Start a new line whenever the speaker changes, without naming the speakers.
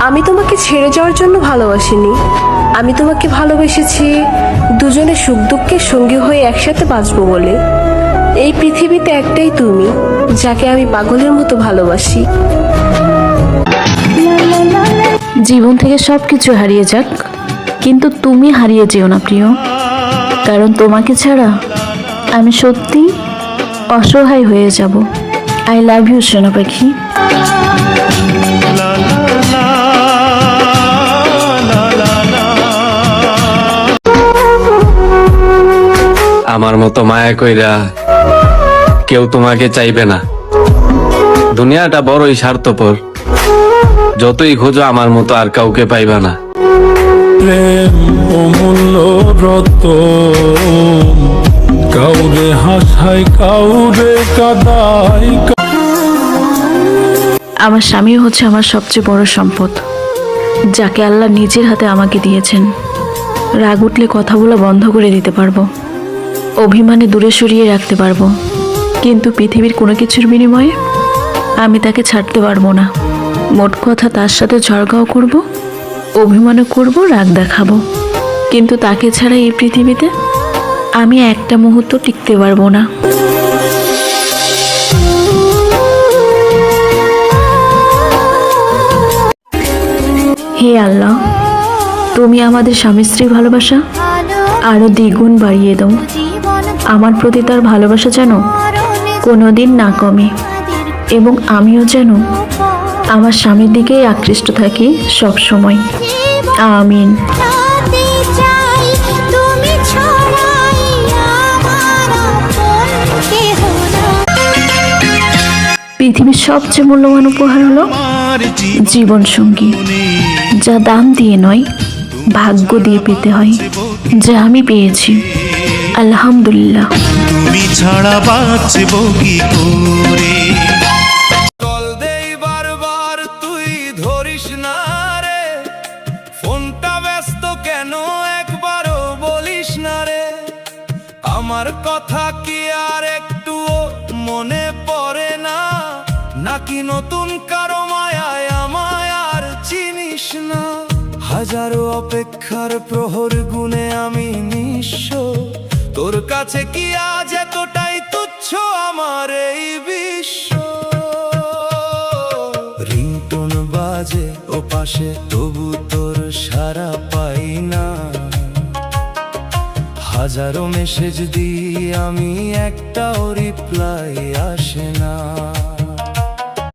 আমি তোমাকে ছেড়ে যাওয়ার জন্য ভালোবাসিনি, আমি তোমাকে ভালোবেসেছি দুজনে সুখ দুঃখের সঙ্গী হয়ে একসাথে বাঁচবো বলে। এই পৃথিবীতে একটাই তুমি, যাকে আমি পাগলের মতো ভালোবাসি।
জীবন থেকে সবকিছু হারিয়ে যাক, কিন্তু তুমি হারিয়ে যেও না প্রিয়, কারণ তোমাকে ছাড়া আমি সত্যি অসহায় হয়ে যাব। আই লাভ ইউ সোনা পাখি।
আমার মতো মায়া কইরা কেউ তোমাকে চাইবে না। দুনিয়াটা বড়ই স্বার্থপর, যতই খোঁজো আমার মতো আর কাউকে পাইবা না।
প্রেম অমূল্য রতন, কাউরে হাসায় কাউরে কাঁদায়।
আমার স্বামী হচ্ছে আমার সবচেয়ে বড় সম্পদ, যাকে আল্লাহ নিজের হাতে আমাকে দিয়েছেন। রাগ উঠলে কথাগুলো বন্ধ করে দিতে পারবো, অভিমানে দূরে সরিয়ে রাখতে পারবো, কিন্তু পৃথিবীর কোনো কিছুর বিনিময়ে আমি তাকে ছাড়তে পারবো না। মোট কথা, তার সাথে ঝগড়াও করব, অভিমানও করব, রাগ দেখাবো, কিন্তু তাকে ছাড়া এই পৃথিবীতে আমি একটা মুহূর্ত টিকতে পারবো না। হে আল্লাহ, তুমি আমাদের স্বামী স্ত্রীর ভালোবাসা আরো দ্বিগুণ বাড়িয়ে দাও। আমার প্রতি তার ভালোবাসা যেন কোনোদিন না কমে, এবং আমিও যেন আমার স্বামীর দিকেই আকৃষ্ট থাকি সব সময়। আমিন। পৃথিবীর সবচেয়ে মূল্যবান উপহার হলো জীবন সঙ্গী, যা দাম দিয়ে নয়, ভাগ্য দিয়ে পেতে হয়, যা আমি পেয়েছি, আলহামদুলিল্লাহ।
তুমি ছাড়া বাঁচব কি করে? কল দেই বারবার তুই ধরিস না রে, ফোনটা ব্যস্ত কেন একবারও বলিস না রে। আমার কথা কি আর একটুও মনে পড়ে না, নাকি নতুন কারো মায়ায় আমায় আর চিনিস না? হাজারো অপেক্ষার প্রহর গুনে আমি নিঃস্ব, তোর কাছে কি আজ এতটাই তুচ্ছ আমার এই বিশ্ব? রিংটোন বাজে ও পাশে, তবু তোর সাড়া পাই না। হাজারো মেসেজ দিই আমি, একটাও রিপ্লাই আসে না।